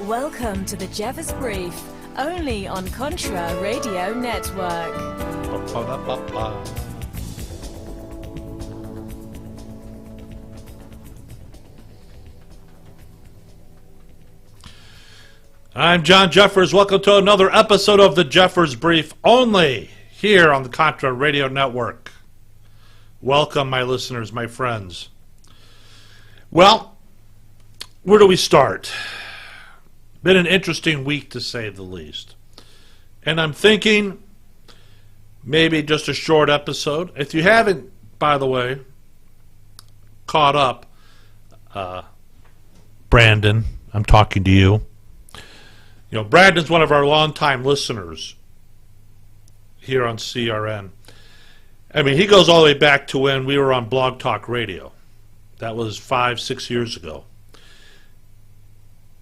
Welcome to the Jeffers Brief, only on Contra Radio Network. I'm John Jeffers. Welcome to another episode of the Jeffers Brief, only here on the Contra Radio Network. Welcome, my listeners, my friends. Well, where do we start? Been an interesting week, to say the least. And I'm thinking maybe just a short episode. If you haven't, by the way, caught up, Brandon, I'm talking to you. You know, Brandon's one of our longtime listeners here on CRN. I mean, he goes all the way back to when we were on Blog Talk Radio. That was 5-6 years ago.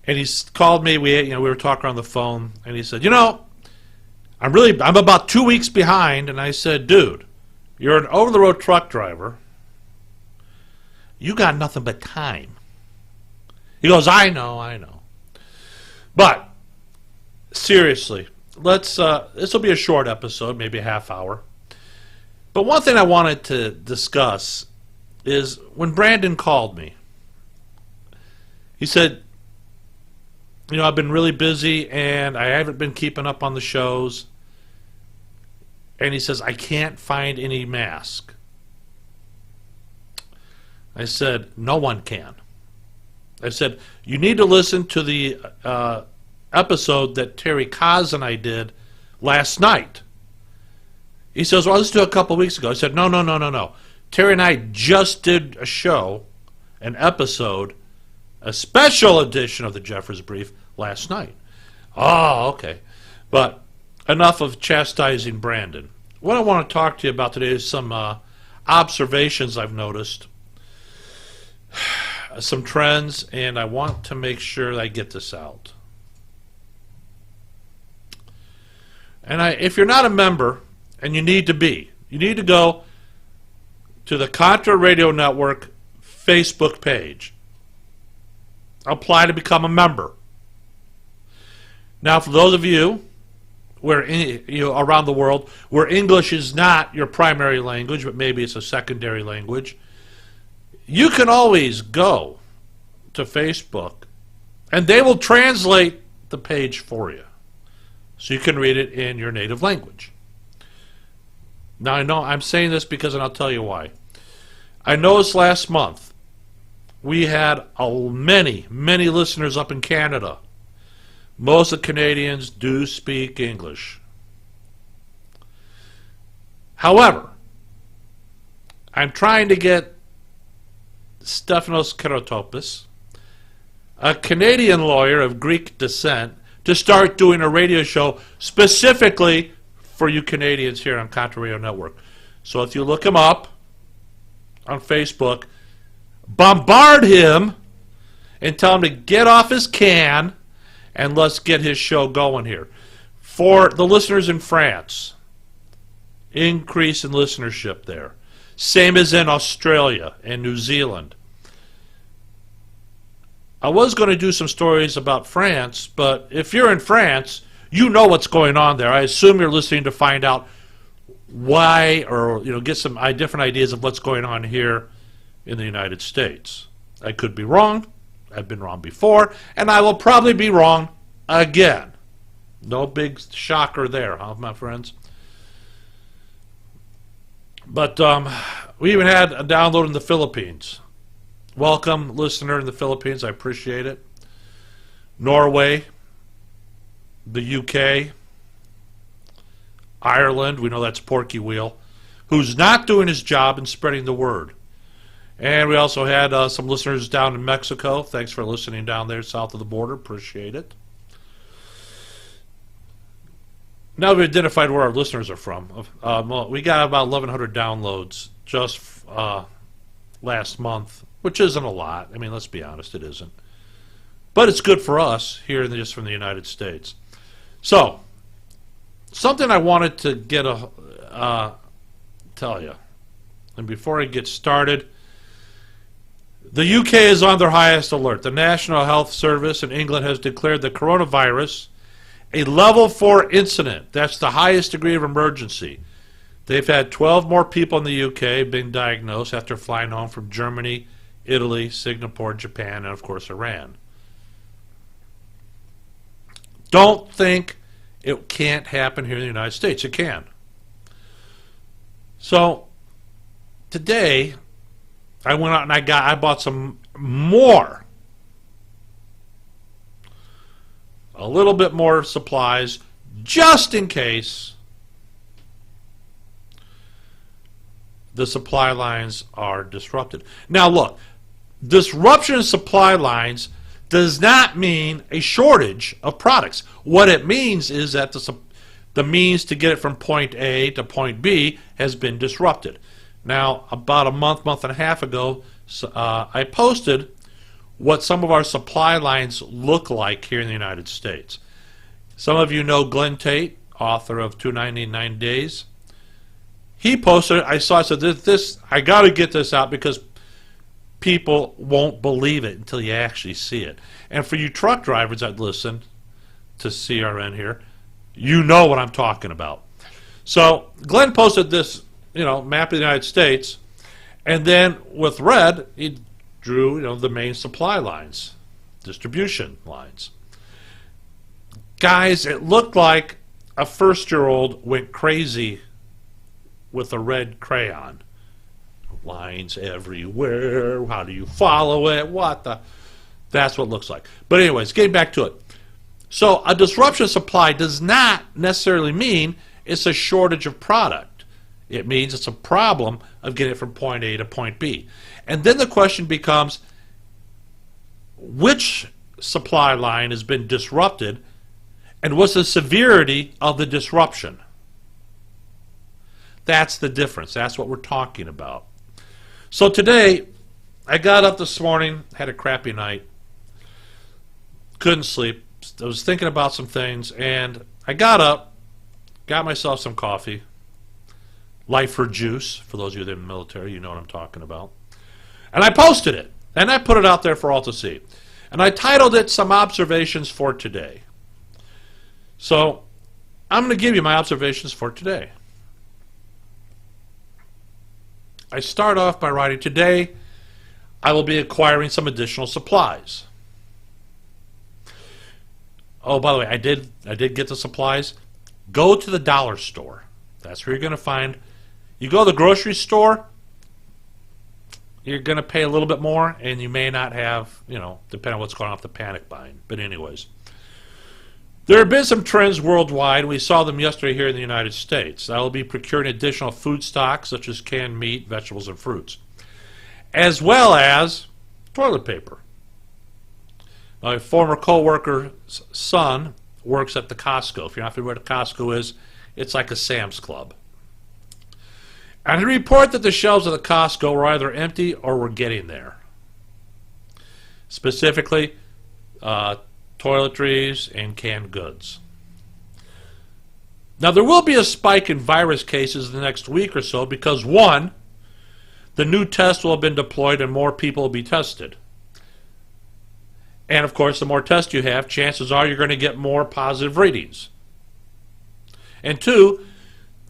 And he called me. We were talking on the phone, and he said, I'm about 2 weeks behind. And I said, dude, you're an over-the-road truck driver. You got nothing but time. He goes, I know. But seriously, this will be a short episode, maybe a half hour. But one thing I wanted to discuss is when Brandon called me, he said, I've been really busy and I haven't been keeping up on the shows. And he says, I can't find any mask. I said, no one can. I said, you need to listen to the episode that Terry Kaz and I did last night. He says, well, let's do it a couple weeks ago. I said, no. Terry and I just did a show, an episode, a special edition of the Jeffers Brief last night. Oh, okay. But enough of chastising Brandon. What I want to talk to you about today is some observations I've noticed, some trends, and I want to make sure that I get this out. And if you're not a member, and you need to go to the Contra Radio Network Facebook page. Apply to become a member. Now, for those of you around the world where English is not your primary language, but maybe it's a secondary language, you can always go to Facebook, and they will translate the page for you, so you can read it in your native language. Now, I know I'm saying this because, and I'll tell you why. I noticed last month we had many listeners up in Canada. Most of the Canadians do speak English. However, I'm trying to get Stefanos Keratopoulos, a Canadian lawyer of Greek descent, to start doing a radio show specifically for you Canadians here on Contra Radio Network. So if you look him up on Facebook, bombard him and tell him to get off his can and let's get his show going here. For the listeners in France, increase in listenership there. Same as in Australia and New Zealand. I was going to do some stories about France, but if you're in France, you know what's going on there. I assume you're listening to find out why, or get some different ideas of what's going on here in the United States. I could be wrong. I've been wrong before, and I will probably be wrong again. No big shocker there, huh, my friends? But we even had a download in the Philippines. Welcome, listener in the Philippines. I appreciate it. Norway, the UK, Ireland, we know that's Porky Wheel, who's not doing his job in spreading the word. And we also had some listeners down in Mexico. Thanks for listening down there south of the border. Appreciate it. Now we've identified where our listeners are from. We got about 1,100 downloads just last month, which isn't a lot. I mean, let's be honest, it isn't. But it's good for us here just from the United States. So, something I wanted to tell you, and before I get started, The UK is on their highest alert. The National Health Service in England has declared the coronavirus a level 4 incident. That's the highest degree of emergency. They've had 12 more people in the UK being diagnosed after flying home from Germany, Italy, Singapore, Japan, and of course Iran. Don't think it can't happen here in the United States. It can. So today I went out and I bought some more, a little bit more supplies, just in case the supply lines are disrupted. Now look, disruption of supply lines does not mean a shortage of products. What it means is that the means to get it from point A to point B has been disrupted. Now, about a month and a half ago, I posted what some of our supply lines look like here in the United States. Some of you know Glenn Tate, author of 299 Days. He posted it. I said, this, I got to get this out because people won't believe it until you actually see it. And for you truck drivers that listen to CRN here, you know what I'm talking about. So Glenn posted this, map of the United States, and then with red, he drew, the main supply lines, distribution lines. Guys, it looked like a first-year-old went crazy with a red crayon. Lines everywhere. How do you follow it? That's what it looks like. But anyways, getting back to it. So a disruption of supply does not necessarily mean it's a shortage of product. It means it's a problem of getting it from point A to point B. And then the question becomes, which supply line has been disrupted, and what's the severity of the disruption? That's the difference. That's what we're talking about. So today, I got up this morning, had a crappy night, couldn't sleep. I was thinking about some things, and I got up, got myself some coffee, Lifer juice, for those of you that are in the military, you know what I'm talking about. And I posted it, and I put it out there for all to see. And I titled it, Some Observations for Today. So, I'm going to give you my observations for today. I start off by writing, today I will be acquiring some additional supplies. Oh, by the way, I did get the supplies. Go to the dollar store. That's where you're going to find. You go to the grocery store, you're going to pay a little bit more, and you may not have, depending on what's going on with the panic buying. But anyways, there have been some trends worldwide. We saw them yesterday here in the United States. I will be procuring additional food stocks, such as canned meat, vegetables, and fruits, as well as toilet paper. My former co-worker's son works at the Costco. If you're not familiar with what a Costco is, it's like a Sam's Club. And he reported that the shelves of the Costco were either empty or were getting there. Specifically, toiletries and canned goods. Now, there will be a spike in virus cases in the next week or so because, one, the new test will have been deployed and more people will be tested. And, of course, the more tests you have, chances are you're going to get more positive readings. And two,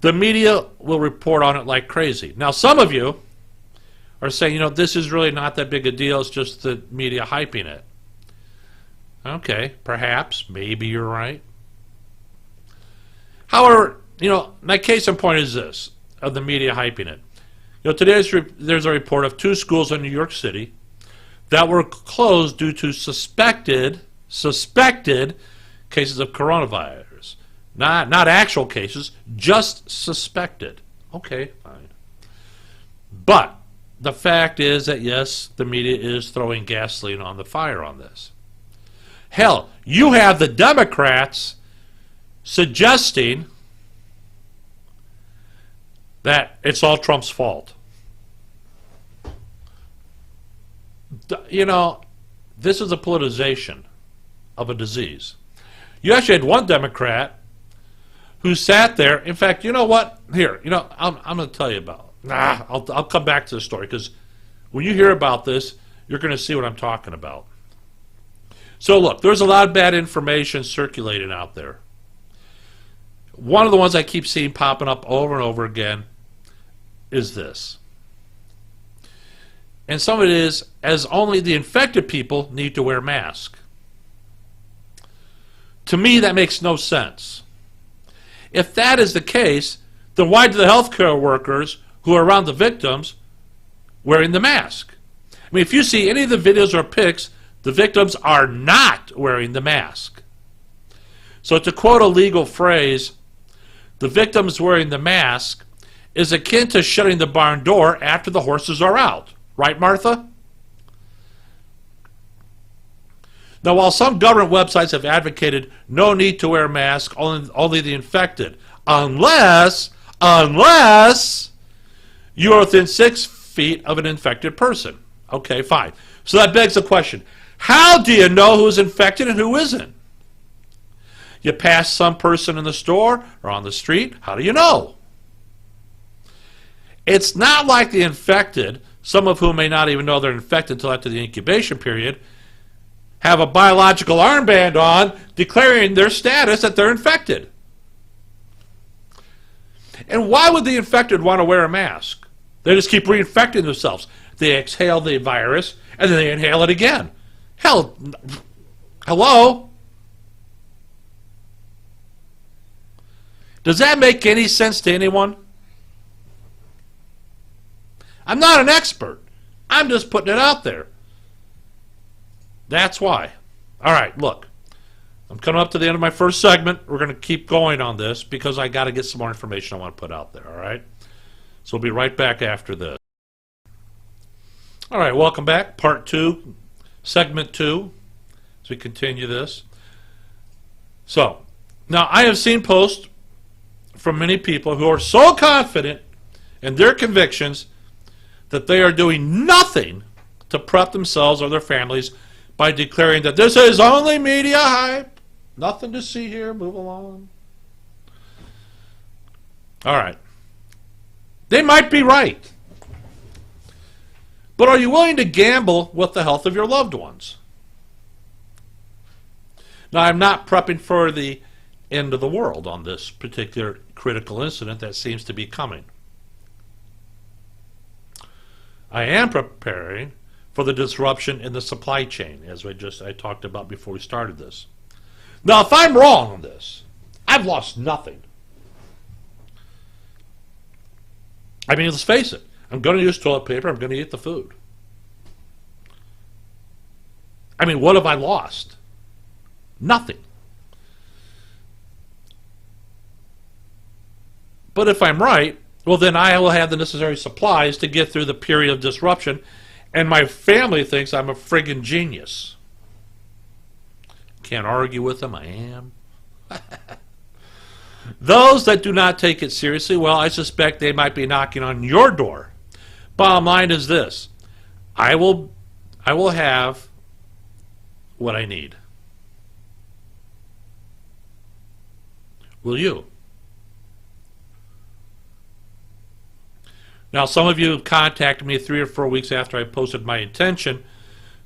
the media will report on it like crazy. Now, some of you are saying, this is really not that big a deal. It's just the media hyping it. Okay, perhaps, maybe you're right. However, my case in point is this, of the media hyping it. Today there's a report of 2 schools in New York City that were closed due to suspected cases of coronavirus. Not actual cases, just suspected. Okay, fine. But the fact is that, yes, the media is throwing gasoline on the fire on this. Hell, you have the Democrats suggesting that it's all Trump's fault. This is a politicization of a disease. You actually had one Democrat who sat there. In fact, you know what? Here, I'm going to tell you about. I'll come back to the story because when you hear about this, you're going to see what I'm talking about. So look, there's a lot of bad information circulating out there. One of the ones I keep seeing popping up over and over again is this. And some of it is, as only the infected people need to wear masks. To me, that makes no sense. If that is the case, then why do the healthcare workers who are around the victims wearing the mask? I mean, if you see any of the videos or pics, the victims are not wearing the mask. So to quote a legal phrase, the victims wearing the mask is akin to shutting the barn door after the horses are out. Right, Martha? Now, while some government websites have advocated no need to wear masks, only the infected, unless you are within 6 feet of an infected person. Okay, fine. So that begs the question, how do you know who's infected and who isn't? You pass some person in the store or on the street, how do you know? It's not like the infected, some of whom may not even know they're infected until after the incubation period, have a biological armband on declaring their status that they're infected. And why would the infected want to wear a mask? They just keep reinfecting themselves. They exhale the virus and then they inhale it again. Hell, hello? Does that make any sense to anyone? I'm not an expert. I'm just putting it out there. That's why. All right, look. I'm coming up to the end of my first segment. We're going to keep going on this because I got to get some more information I want to put out there, all right? So we'll be right back after this. All right, welcome back. Part 2, segment 2, as we continue this. So, now I have seen posts from many people who are so confident in their convictions that they are doing nothing to prep themselves or their families by declaring that this is only media hype. Nothing to see here. Move along. All right. They might be right. But are you willing to gamble with the health of your loved ones? Now, I'm not prepping for the end of the world on this particular critical incident that seems to be coming. I am preparing for the disruption in the supply chain, as I talked about before we started this. Now, if I'm wrong on this, I've lost nothing. I mean, let's face it. I'm going to use toilet paper. I'm going to eat the food. I mean, what have I lost? Nothing. But if I'm right, well, then I will have the necessary supplies to get through the period of disruption, and my family thinks I'm a friggin' genius. Can't argue with them, I am. Those that do not take it seriously, well, I suspect they might be knocking on your door. Bottom line is this. I will have what I need. Will you? Now, some of you contacted me 3 or 4 weeks after I posted my intention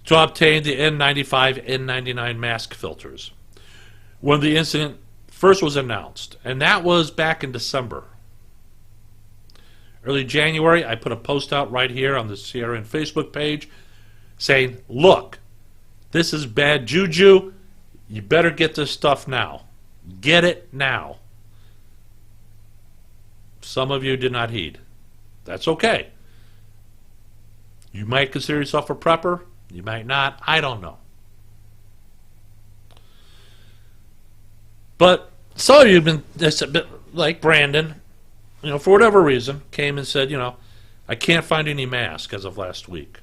to obtain the N95, N99 mask filters when the incident first was announced, and that was back in December. Early January, I put a post out right here on the CRN Facebook page saying, look, this is bad juju. You better get this stuff now. Get it now. Some of you did not heed. That's okay. You might consider yourself a prepper. You might not. I don't know. But some of you have been, it's a bit like Brandon, for whatever reason, came and said, I can't find any mask as of last week.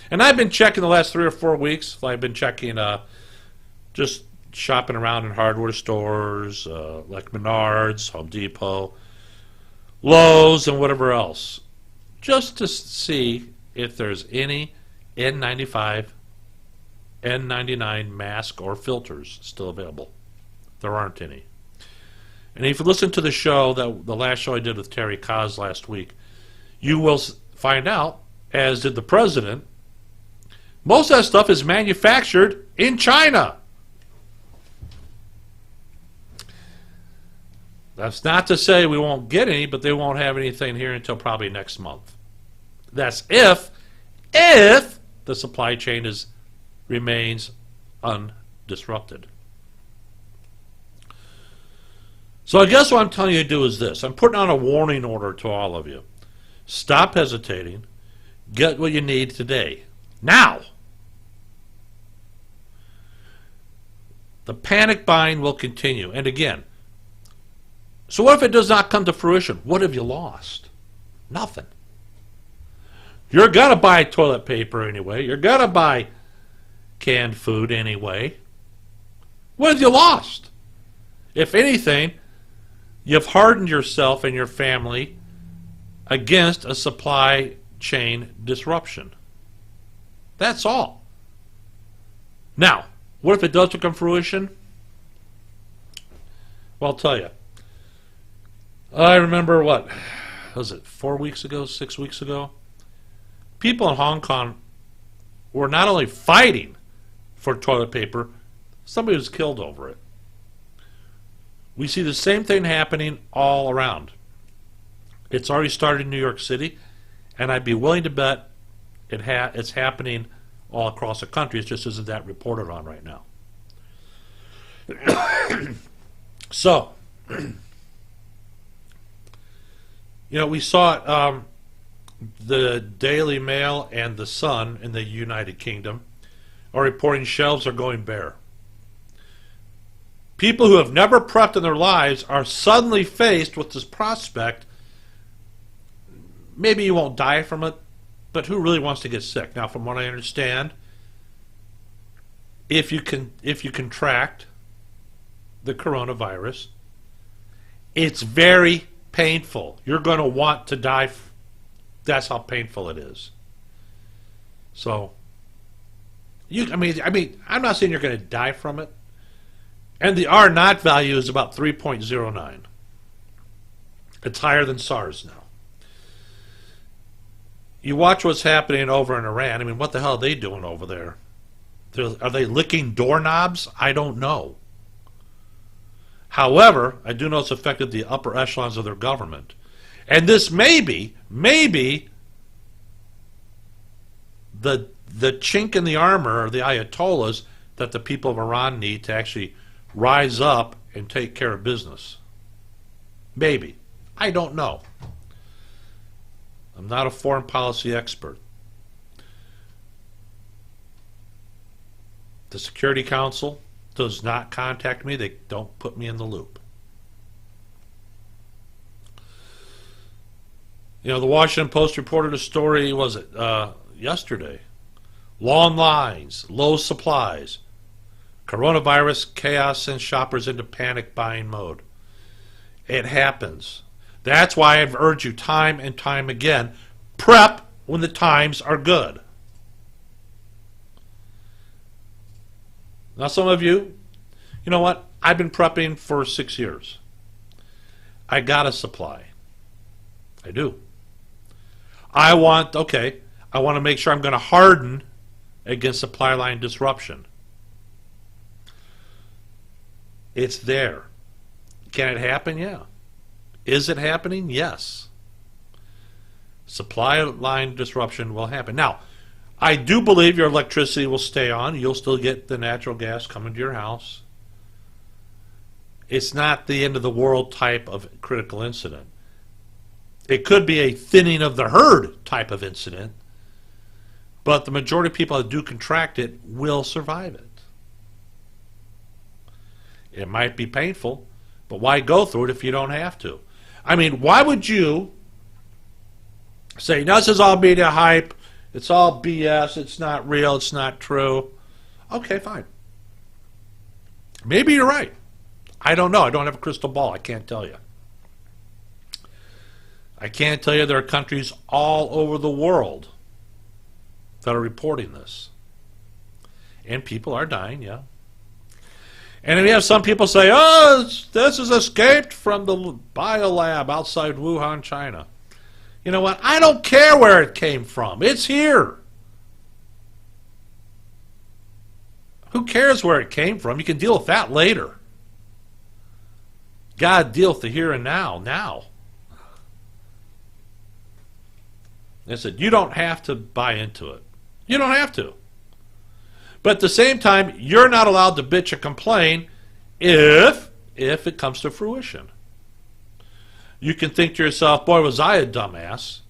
And I've been checking the last 3 or 4 weeks. I've been checking, just shopping around in hardware stores, like Menards, Home Depot, Lowe's, and whatever else, just to see if there's any N95, N99 mask or filters still available. There aren't any. And if you listen to the show, the last show I did with Terry Kaz last week, you will find out, as did the president, Most of that stuff is manufactured in China. That's not to say we won't get any, but they won't have anything here until probably next month. That's if the supply chain remains undisrupted. So I guess what I'm telling you to do is this. I'm putting on a warning order to all of you. Stop hesitating. Get what you need today. Now. The panic buying will continue. And again, so what if it does not come to fruition? What have you lost? Nothing. You're going to buy toilet paper anyway. You're going to buy canned food anyway. What have you lost? If anything, you've hardened yourself and your family against a supply chain disruption. That's all. Now, what if it does come to fruition? Well, I'll tell you. I remember, what was it, 4 weeks ago, 6 weeks ago? People in Hong Kong were not only fighting for toilet paper, somebody was killed over it. We see the same thing happening all around. It's already started in New York City, and I'd be willing to bet it's happening all across the country. It just isn't that reported on right now. So, we saw it, the Daily Mail and the Sun in the United Kingdom are reporting shelves are going bare. People who have never prepped in their lives are suddenly faced with this prospect. Maybe you won't die from it, but who really wants to get sick? Now, from what I understand, if you contract the coronavirus, it's very painful. You're going to want to die. That's how painful it is. So, I'm not saying you're going to die from it. And the R naught value is about 3.09. It's higher than SARS now. You watch what's happening over in Iran. What the hell are they doing over there? Are they licking doorknobs? I don't know. However, I do know it's affected the upper echelons of their government. And this may be the chink in the armor, or the ayatollahs, that the people of Iran need to actually rise up and take care of business. Maybe. I don't know. I'm not a foreign policy expert. The Security Council does not contact me. They don't put me in the loop. The Washington Post reported a story, yesterday? Long lines, low supplies. Coronavirus chaos sends shoppers into panic buying mode. It happens. That's why I've urged you time and time again, prep when the times are good. Now some of you know what? I've been prepping for 6 years. I got a supply. I do. I want to make sure I'm going to harden against supply line disruption. It's there. Can it happen? Yeah. Is it happening? Yes. Supply line disruption will happen. Now, I do believe your electricity will stay on. You'll still get the natural gas coming to your house. It's not the end of the world type of critical incident. It could be a thinning of the herd type of incident, but the majority of people that do contract it will survive it. It might be painful, but why go through it if you don't have to? Why would you say, no, this is all media hype, it's all BS, it's not real, it's not true? Okay, fine. Maybe you're right. I don't know. I don't have a crystal ball. I can't tell you. I can't tell you there are countries all over the world that are reporting this. And people are dying, yeah. And we have some people say, this is escaped from the biolab outside Wuhan, China. You know what? I don't care where it came from. It's here. Who cares where it came from? You can deal with that later. God, deal with the here and now. They said, you don't have to buy into it. You don't have to. But at the same time, you're not allowed to bitch or complain if it comes to fruition. You can think to yourself, boy, was I a dumbass.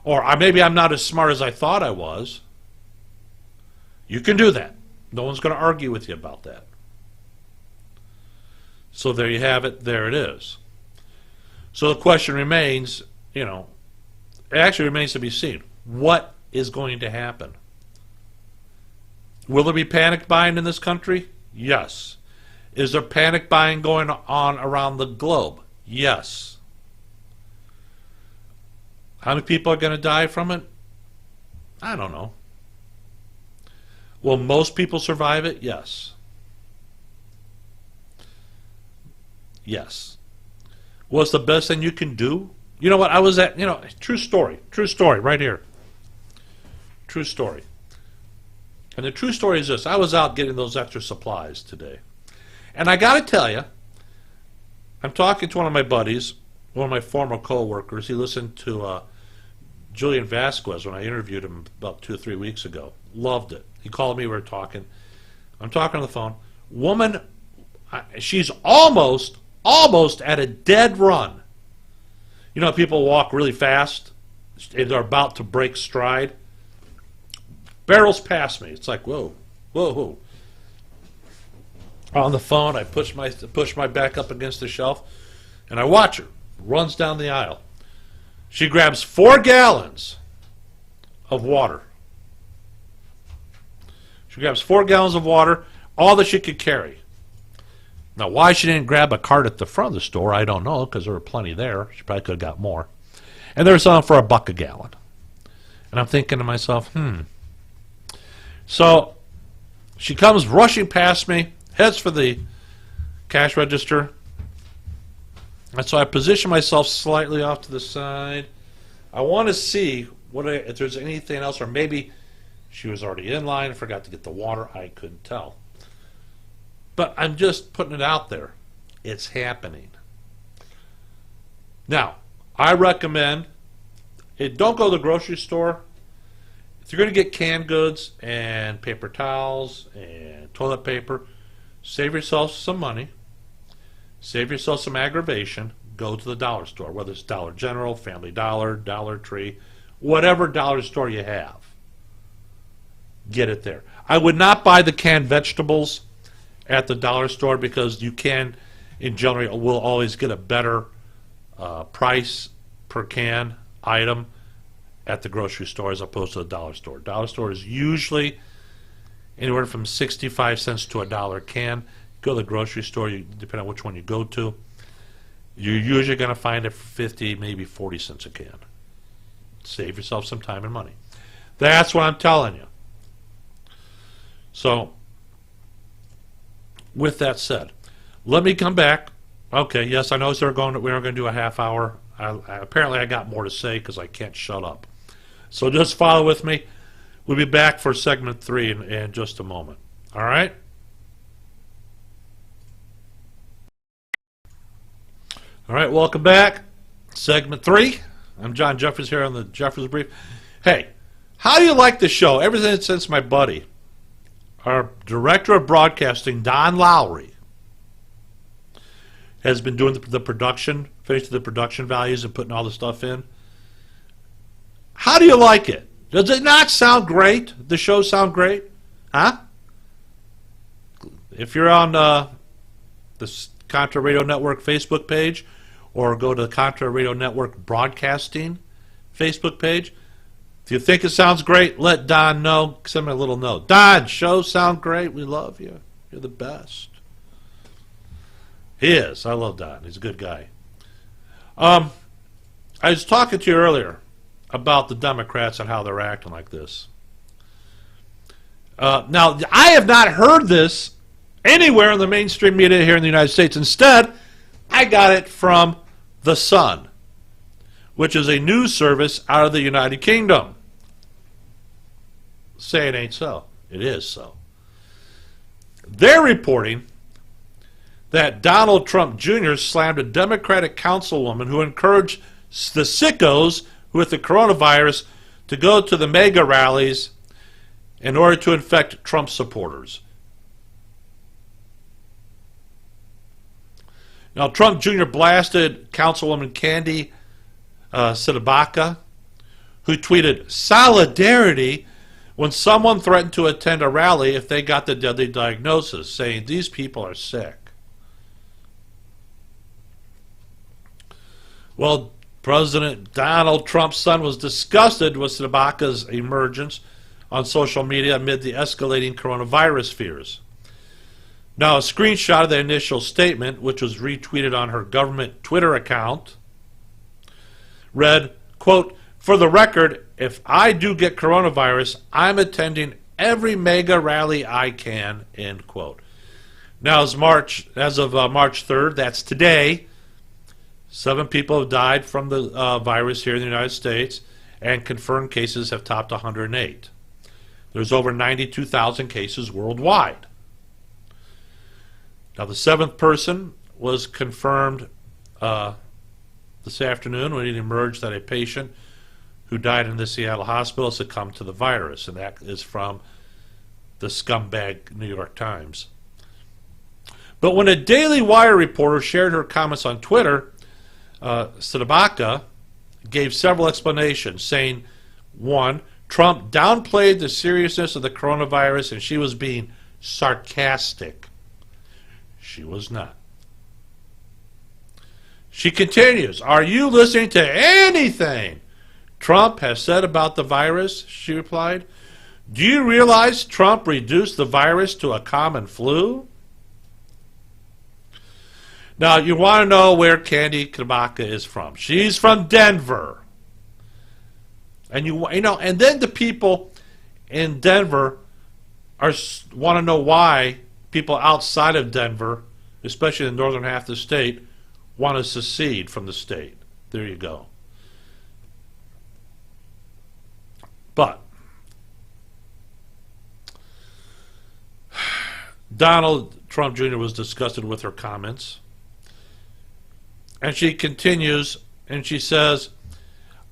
Or maybe I'm not as smart as I thought I was. You can do that. No one's going to argue with you about that. So there you have it. There it is. So the question remains, it actually remains to be seen. What is going to happen? Will there be panic buying in this country? Yes. Is there panic buying going on around the globe? Yes. How many people are going to die from it? I don't know. Will most people survive it? Yes. Yes. What's the best thing you can do? You know what? I was at, true story right here. True story. And the true story is this. I was out getting those extra supplies today. And I got to tell you, I'm talking to one of my buddies, one of my former co-workers. He listened to Julian Vasquez when I interviewed him about 2 or 3 weeks ago. Loved it. He called me. We were talking. I'm talking on the phone. Woman, she's almost at a dead run. You know, people walk really fast. They're about to break stride. Barrels past me. It's like, whoa. On the phone, I push my back up against the shelf, and I watch her. Runs down the aisle. She grabs 4 gallons of water. She grabs 4 gallons of water, all that she could carry. Now, why she didn't grab a cart at the front of the store, I don't know, because there were plenty there. She probably could have got more. And they were selling for $1 a gallon. And I'm thinking to myself, So she comes rushing past me, heads for the cash register. And so I position myself slightly off to the side. I want to see if there's anything else, or maybe she was already in line and forgot to get the water. I couldn't tell. But I'm just putting it out there. It's happening. Now, I recommend, don't go to the grocery store. If you're going to get canned goods and paper towels and toilet paper, save yourself some money. Save yourself some aggravation. Go to the dollar store, whether it's Dollar General, Family Dollar, Dollar Tree, whatever dollar store you have. Get it there. I would not buy the canned vegetables at the dollar store because you can, in general, will always get a better price per can item at the grocery store as opposed to the dollar store. Dollar store is usually anywhere from 65 cents to $1 a can. Go to the grocery store, depending on which one you go to, you're usually going to find it for 50, maybe 40 cents a can. Save yourself some time and money. That's what I'm telling you. So, with that said, let me come back. Okay, yes, I know we were going to do a half hour. Apparently I got more to say because I can't shut up. So just follow with me. We'll be back for segment 3 in just a moment. All right? All right, welcome back. Segment 3. I'm John Jeffers here on the Jeffers Brief. Hey, how do you like the show? Ever since my buddy, our director of broadcasting, Don Lowry, has been doing the production, finishing the production values and putting all the stuff in. How do you like it? Does it not sound great? The show sound great? Huh? If you're on the Contra Radio Network Facebook page, or go to the Contra Radio Network Broadcasting Facebook page, if you think it sounds great, let Don know. Send me a little note. Don, shows sound great. We love you. You're the best. He is. I love Don. He's a good guy. I was talking to you earlier about the Democrats and how they're acting like this. Now, I have not heard this anywhere in the mainstream media here in the United States. Instead, I got it from The Sun, which is a news service out of the United Kingdom. Say it ain't so. It is so. They're reporting that Donald Trump Jr. slammed a Democratic councilwoman who encouraged the sickos with the coronavirus to go to the mega rallies in order to infect Trump supporters. Now, Trump Jr. blasted Councilwoman Candy Sidabaka, who tweeted, "Solidarity," when someone threatened to attend a rally if they got the deadly diagnosis, saying these people are sick. Well, President Donald Trump's son was disgusted with Sidabaka's emergence on social media amid the escalating coronavirus fears. Now, a screenshot of the initial statement, which was retweeted on her government Twitter account, read, quote, "For the record, if I do get coronavirus, I'm attending every mega rally I can," end quote. Now, as of March 3rd, that's today, 7 people have died from the virus here in the United States, and confirmed cases have topped 108. There's over 92,000 cases worldwide. Now, the 7th person was confirmed this afternoon when it emerged that a patient who died in the Seattle hospital succumbed to the virus, and that is from the scumbag New York Times. But when a Daily Wire reporter shared her comments on Twitter, Sidabaka gave several explanations, saying, 1, Trump downplayed the seriousness of the coronavirus and she was being sarcastic. She was not. She continues, "Are you listening to anything Trump has said about the virus?" she replied. "Do you realize Trump reduced the virus to a common flu?" Now, you want to know where Candy Kabaka is from. She's from Denver. And and then the people in Denver want to know why people outside of Denver, especially in the northern half of the state, want to secede from the state. There you go. But Donald Trump Jr. was disgusted with her comments. And she continues, and she says,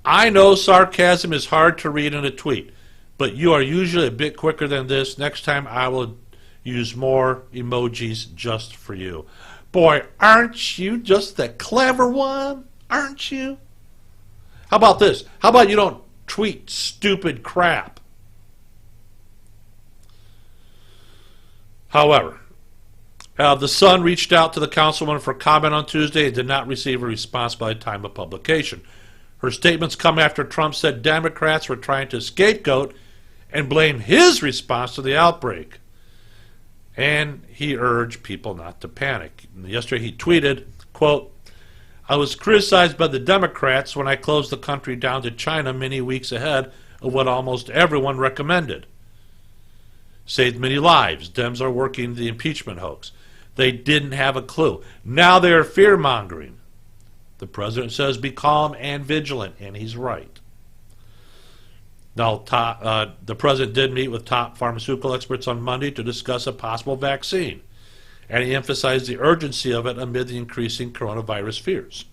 "I know sarcasm is hard to read in a tweet, but you are usually a bit quicker than this. Next time I will use more emojis just for you." Boy, aren't you just the clever one? Aren't you? How about this? How about you don't tweet stupid crap? However, the Sun reached out to the councilwoman for comment on Tuesday and did not receive a response by the time of publication. Her statements come after Trump said Democrats were trying to scapegoat and blame his response to the outbreak. And he urged people not to panic. Yesterday he tweeted, quote, "I was criticized by the Democrats when I closed the country down to China many weeks ahead of what almost everyone recommended. Saved many lives. Dems are working the impeachment hoax. They didn't have a clue. Now they are fear-mongering. The president says be calm and vigilant," and he's right. Now, the president did meet with top pharmaceutical experts on Monday to discuss a possible vaccine, and he emphasized the urgency of it amid the increasing coronavirus fears.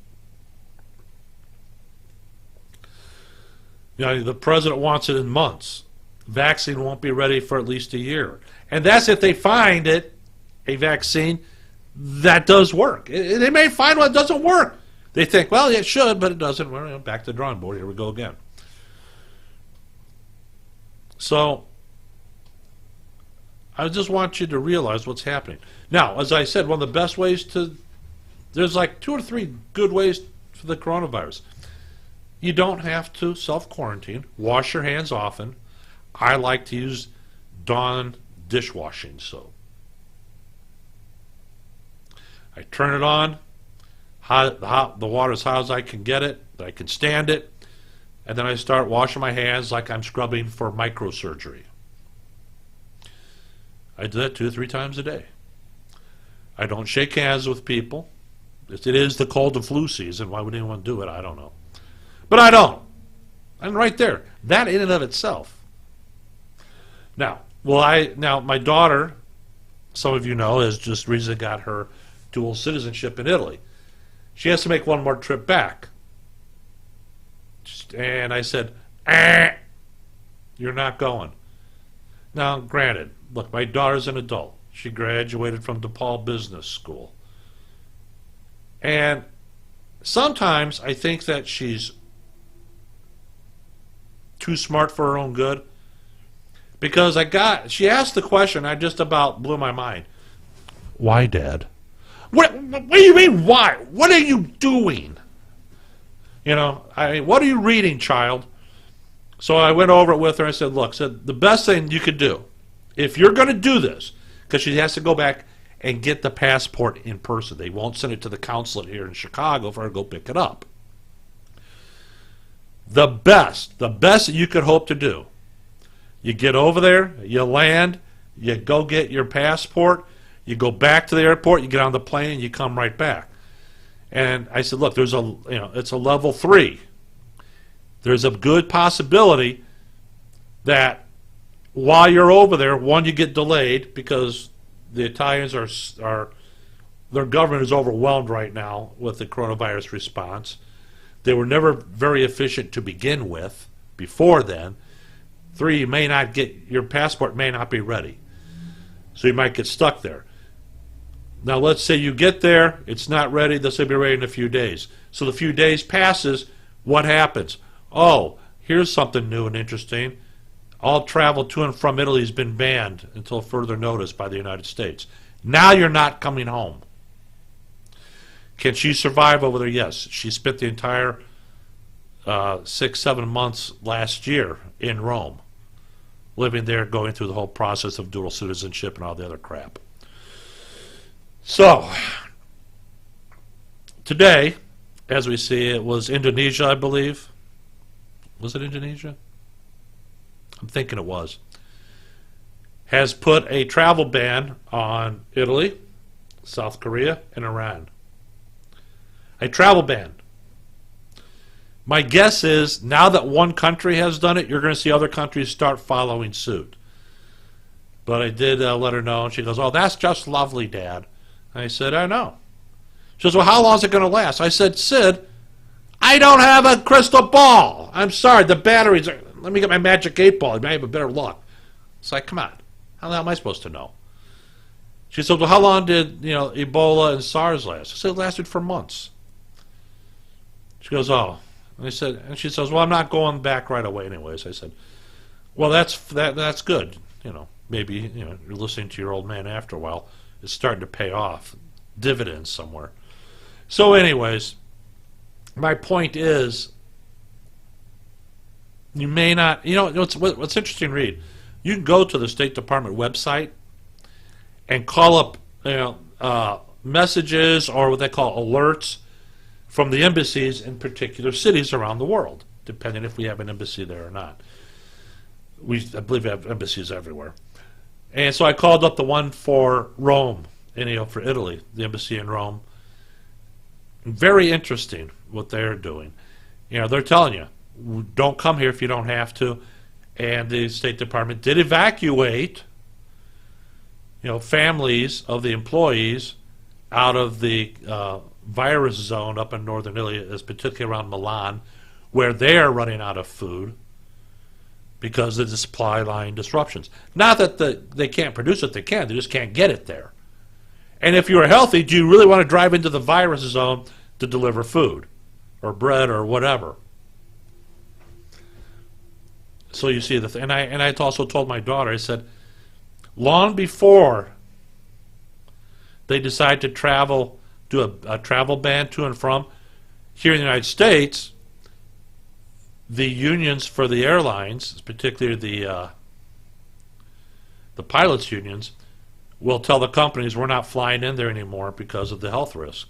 The president wants it in months. Vaccine won't be ready for at least a year. And that's if they find a vaccine that does work. They may find one that doesn't work. They think, well, it should, but it doesn't. Well, back to the drawing board. Here we go again. So I just want you to realize what's happening. Now, as I said, one of the best ways there's like 2 or 3 good ways for the coronavirus. You don't have to self-quarantine. Wash your hands often. I like to use Dawn dishwashing soap. I turn it on. The water as hot as I can get it, that I can stand it, and then I start washing my hands like I'm scrubbing for microsurgery. I do that 2 or 3 times a day. I don't shake hands with people. It is the cold and flu season. Why would anyone do it? I don't know. But I don't. And right there, that in and of itself. Now, my daughter some of you know, has just recently got her dual citizenship in Italy. She has to make one more trip back. And I said, you're not going. Now, granted, look, my daughter's an adult. She graduated from DePaul Business School. And sometimes I think that she's too smart for her own good. Because she asked the question, I just about blew my mind. Why, Dad? What do you mean, why? What are you doing? You know, what are you reading, child? So I went over it with her. I said, look, the best thing you could do, if you're going to do this, because she has to go back and get the passport in person. They won't send it to the consulate here in Chicago for her to go pick it up. The best that you could hope to do, you get over there, you land, you go get your passport, you go back to the airport, you get on the plane, and you come right back. And I said, look, it's a level 3. There's a good possibility that while you're over there, one, you get delayed because the Italians their government is overwhelmed right now with the coronavirus response. They were never very efficient to begin with before then. 3, your passport may not be ready. So you might get stuck there. Now let's say you get there, it's not ready, they'll say be ready in a few days. So the few days passes, what happens? Oh, here's something new and interesting. All travel to and from Italy has been banned until further notice by the United States. Now you're not coming home. Can she survive over there? Yes. She spent the entire 6-7 months last year in Rome, living there, going through the whole process of dual citizenship and all the other crap. So, today, as we see, it was Indonesia, I believe. Was it Indonesia? I'm thinking it was. Has put a travel ban on Italy, South Korea, and Iran. A travel ban. My guess is now that one country has done it, you're going to see other countries start following suit. But I did let her know, and she goes, oh, that's just lovely, Dad. I said, I know. She goes, well, how long is it going to last? I said, Sid, I don't have a crystal ball. I'm sorry, the batteries are... Let me get my magic 8-ball. I may have a better luck. It's like, come on. How the hell am I supposed to know? She said, well, how long did Ebola and SARS last? I said, it lasted for months. She goes, oh. And she says, well, I'm not going back right away anyways. I said, well, that's good. Maybe you're listening to your old man after a while. It's starting to pay off dividends somewhere. So anyways, my point is, you may not, what's interesting, Reed, you can go to the State Department website and call up messages or what they call alerts from the embassies in particular cities around the world, depending if we have an embassy there or not. I believe we have embassies everywhere. And so I called up the one for Rome, for Italy, the embassy in Rome. Very interesting what they're doing. They're telling you, don't come here if you don't have to. And the State Department did evacuate, families of the employees out of the virus zone up in northern Italy, particularly around Milan, where they're running out of food because of the supply line disruptions. Not that they can't produce it, they can. They just can't get it there. And if you're healthy, do you really want to drive into the virus zone to deliver food or bread or whatever? So you see and I also told my daughter, I said, long before they decide to do a travel ban to and from here in the United States, the unions for the airlines, particularly the pilots' unions, will tell the companies we're not flying in there anymore because of the health risk.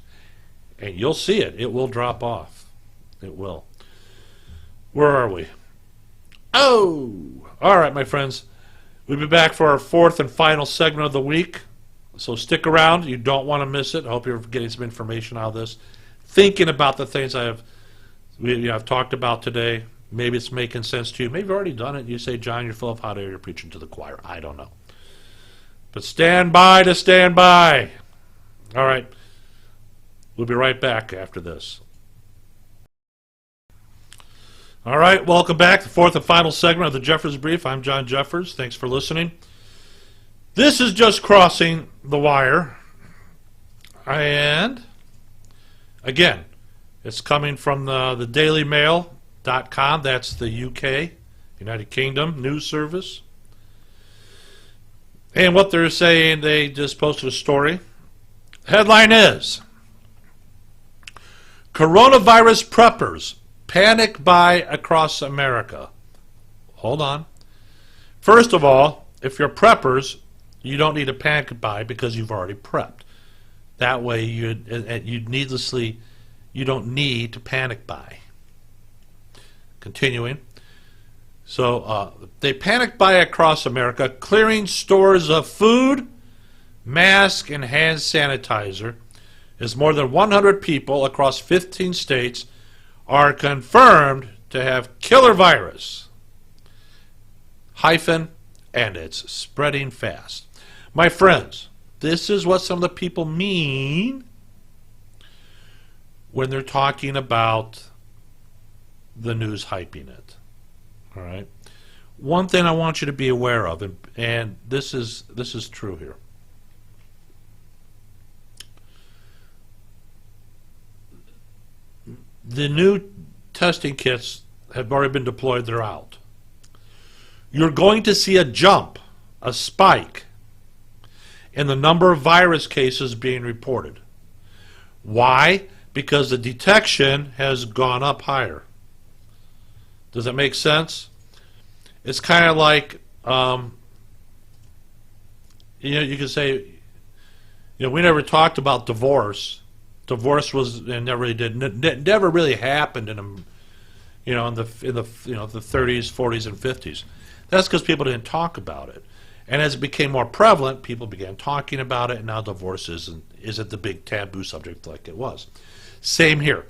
And you'll see it. It will drop off. It will. Where are we? Oh! All right, my friends. We'll be back for our fourth and final segment of the week. So stick around. You don't want to miss it. I hope you're getting some information out of this. Thinking about the things I've talked about today. Maybe it's making sense to you. Maybe you've already done it. You say, John, you're full of hot air. You're preaching to the choir. I don't know. But stand by to stand by. All right. We'll be right back after this. All right, welcome back. The fourth and final segment of the Jeffers Brief. I'm John Jeffers. Thanks for listening. This is just crossing the wire. And, again, it's coming from the dailymail.com. That's the UK, United Kingdom news service. And what they're saying, they just posted a story. Headline is, Coronavirus Preppers Panic Buy Across America. Hold on. First of all, if you're preppers, you don't need a panic buy because you've already prepped. That way you don't need to panic buy. Continuing. So they panic buy across America, clearing stores of food, mask, and hand sanitizer, as more than 100 people across 15 states are confirmed to have killer virus. And it's spreading fast. My friends, this is what some of the people mean when they're talking about the news hyping it. All right. One thing I want you to be aware of, and this is true here. The new testing kits have already been deployed. They're out. You're going to see a jump, a spike, in the number of virus cases being reported. Why? Because the detection has gone up higher. Does that make sense? It's kind of like, you can say, we never talked about divorce. Divorce never really happened in the 30s, 40s, and 50s. That's because people didn't talk about it. And as it became more prevalent, people began talking about it, and now divorce isn't the big taboo subject like it was. Same here.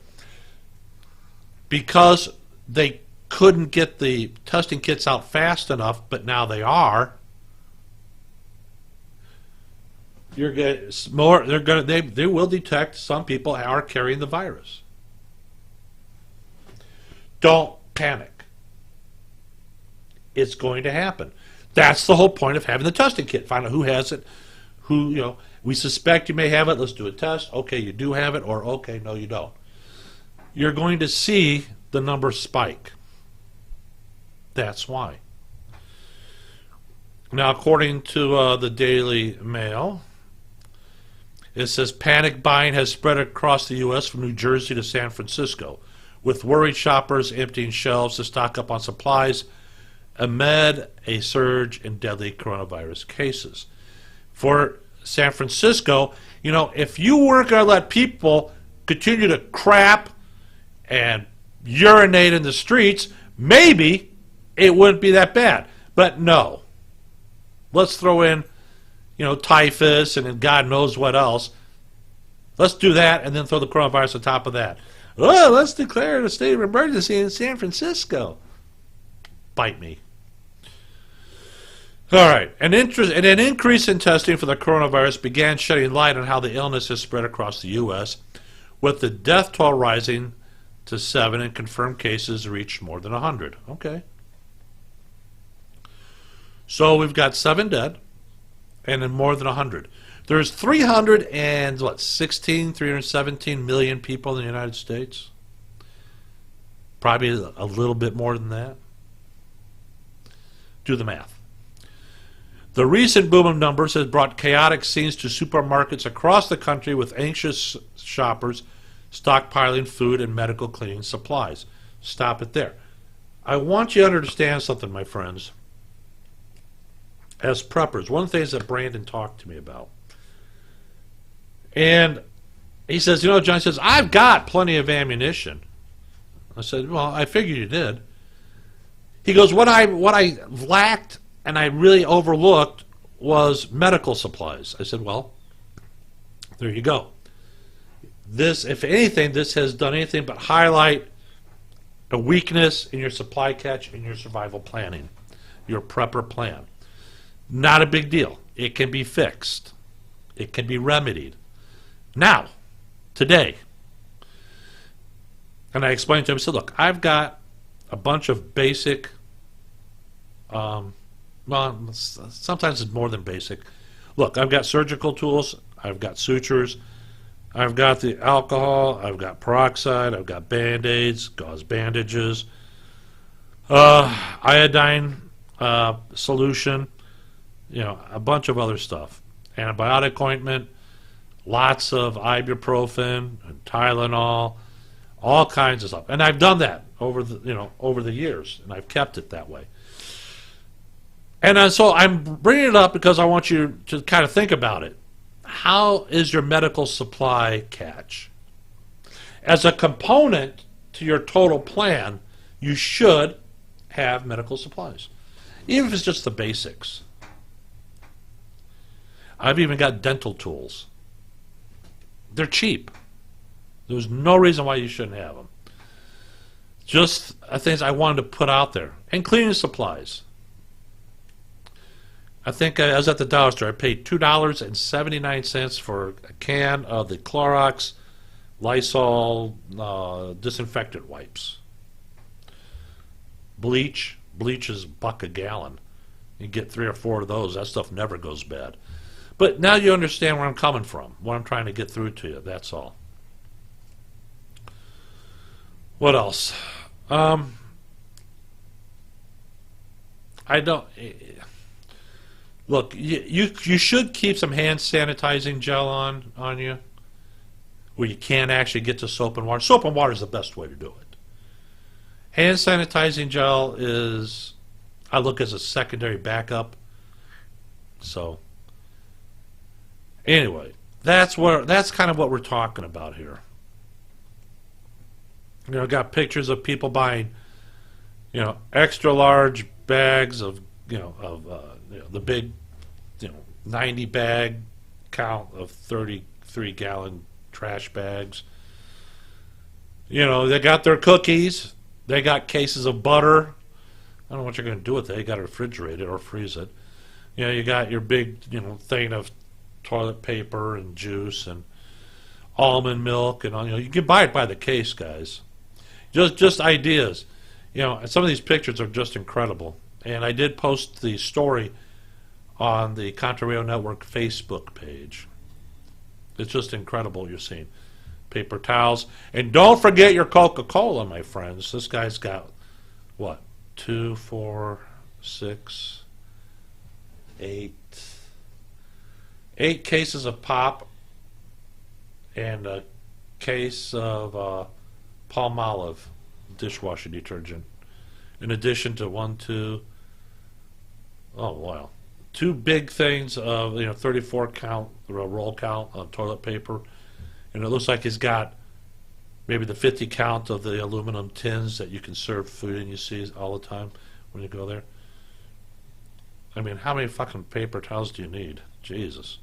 Because they couldn't get the testing kits out fast enough, but now they are. They will detect some people are carrying the virus. Don't panic. It's going to happen. That's the whole point of having the testing kit. Find out who has it, we suspect you may have it, let's do a test. Okay, you do have it, or okay, no, you don't. You're going to see the number spike. That's why. Now, according to the Daily Mail, it says panic buying has spread across the U.S. from New Jersey to San Francisco, with worried shoppers emptying shelves to stock up on supplies amid a surge in deadly coronavirus cases. For San Francisco, if you weren't going to let people continue to crap and urinate in the streets, maybe it wouldn't be that bad. But no. Let's throw in, typhus and God knows what else. Let's do that and then throw the coronavirus on top of that. Oh, let's declare a state of emergency in San Francisco. Bite me. All right. An increase in testing for the coronavirus began shedding light on how the illness has spread across the U.S., with the death toll rising to 7 and confirmed cases reached more than 100. Okay. So we've got 7 dead and then more than 100. There's 317 million people in the United States. Probably a little bit more than that. Do the math. The recent boom of numbers has brought chaotic scenes to supermarkets across the country, with anxious shoppers stockpiling food and medical cleaning supplies. Stop it there. I want you to understand something, my friends. As preppers, one of the things that Brandon talked to me about, and he says, John says, I've got plenty of ammunition. I said, well, I figured you did. He goes, what I lacked and I really overlooked was medical supplies. I said, well, there you go. This, if anything, this has done anything but highlight a weakness in your supply catch and your survival planning, your prepper plan. Not a big deal. It can be fixed. It can be remedied. Now, today, and I explained to him, I said, look, I've got a bunch of basic, well, sometimes it's more than basic. Look, I've got surgical tools, I've got sutures, I've got the alcohol, I've got peroxide, I've got Band-Aids, gauze bandages, iodine solution, a bunch of other stuff. Antibiotic ointment, lots of ibuprofen and Tylenol, all kinds of stuff. And I've done that over the years, and I've kept it that way. And so I'm bringing it up because I want you to kind of think about it. How is your medical supply catch? As a component to your total plan, you should have medical supplies, even if it's just the basics. I've even got dental tools. They're cheap. There's no reason why you shouldn't have them. Just things I wanted to put out there. And cleaning supplies. I think I was at the dollar store. I paid $2.79 for a can of the Clorox Lysol disinfectant wipes. Bleach is $1 a gallon. You get 3 or 4 of those. That stuff never goes bad. But now you understand where I'm coming from, what I'm trying to get through to you. That's all. What else? I don't. Look, you should keep some hand sanitizing gel on you, where you can't actually get to soap and water. Soap and water is the best way to do it. Hand sanitizing gel is, I look as a secondary backup. So, anyway, that's kind of what we're talking about here. I got pictures of people buying, extra large bags of, the big, 90 bag count of 33-gallon trash bags. They got their cookies. They got cases of butter. I don't know what you're going to do with it. You got to refrigerate it or freeze it. You got your big, thing of toilet paper and juice and almond milk and all. You can buy it by the case, guys. Just ideas. And some of these pictures are just incredible. And I did post the story on the Contra Radio Network Facebook page. It's just incredible you're seeing. Paper towels. And don't forget your Coca-Cola, my friends. This guy's got, 2, 4, 6, 8. 8 cases of pop and a case of Palmolive dishwasher detergent. In addition to 2 big things of 34 count roll count of toilet paper, and it looks like he's got maybe the 50 count of the aluminum tins that you can serve food in. You see all the time when you go there. I mean, how many fucking paper towels do you need? Jesus,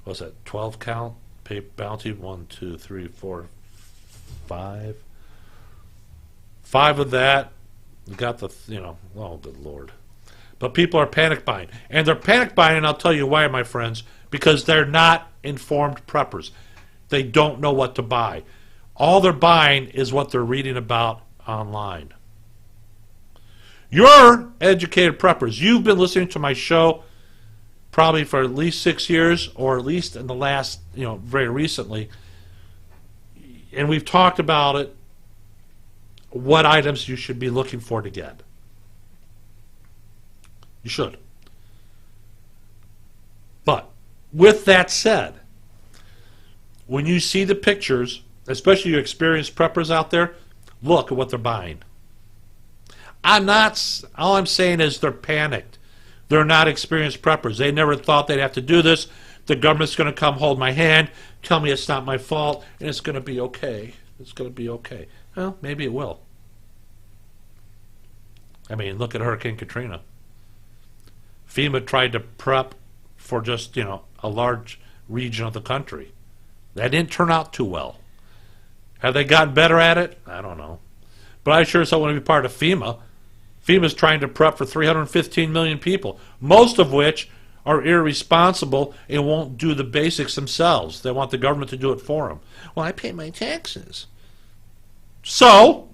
what's that? 12 count paper Bounty? 1, 2, 3, 4, 5. 5 of that. You got the oh good Lord. But people are panic buying. And they're panic buying, and I'll tell you why, my friends, because they're not informed preppers. They don't know what to buy. All they're buying is what they're reading about online. You're educated preppers. You've been listening to my show probably for at least 6 years, or at least in the last, very recently. And we've talked about it, what items you should be looking for to get. You should. But with that said, when you see the pictures, especially your experienced preppers out there, look at what they're buying. All I'm saying is they're panicked. They're not experienced preppers. They never thought they'd have to do this. The government's going to come hold my hand, tell me it's not my fault, and it's going to be okay. It's going to be okay. Well, maybe it will. I mean, look at Hurricane Katrina. FEMA tried to prep for just, a large region of the country. That didn't turn out too well. Have they gotten better at it? I don't know. But I sure so want to be part of FEMA. FEMA's trying to prep for 315 million people, most of which are irresponsible and won't do the basics themselves. They want the government to do it for them. Well, I pay my taxes. So,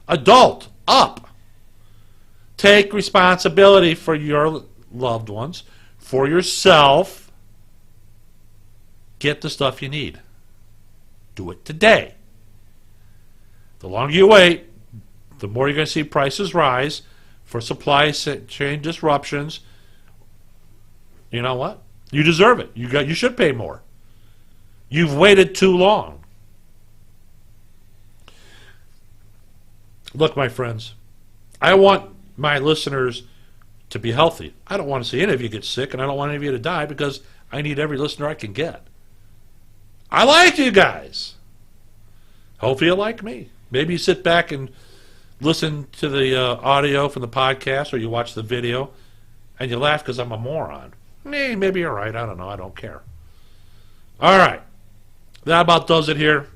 adult, up. Take responsibility for your loved ones, for yourself. Get the stuff you need. Do it today. The longer you wait, the more you're going to see prices rise for supply chain disruptions. You know what? You deserve it. You should pay more. You've waited too long. Look, my friends, I want my listeners to be healthy. I don't want to see any of you get sick, and I don't want any of you to die, because I need every listener I can get. I like you guys. Hopefully you like me. Maybe you sit back and listen to the audio from the podcast, or you watch the video, and you laugh because I'm a moron. Maybe you're right. I don't know. I don't care. All right. That about does it here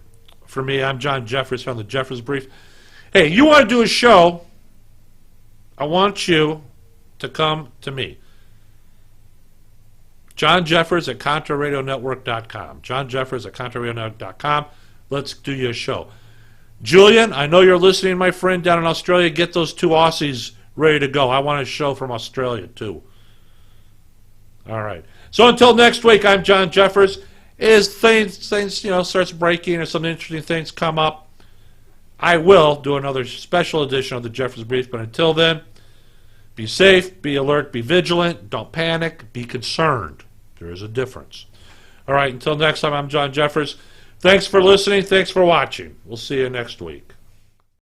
for me. I'm John Jeffers from the Jeffers Brief. Hey, you want to do a show, I want you to come to me. John Jeffers at ContraRadioNetwork.com. John Jeffers at ContraRadioNetwork.com. Let's do you a show. Julian, I know you're listening, my friend, down in Australia. Get those two Aussies ready to go. I want a show from Australia, too. All right. So until next week, I'm John Jeffers. As things starts breaking or some interesting things come up, I will do another special edition of the Jeffers Brief. But until then, be safe, be alert, be vigilant, don't panic, be concerned. There is a difference. All right, until next time, I'm John Jeffers. Thanks for listening. Thanks for watching. We'll see you next week.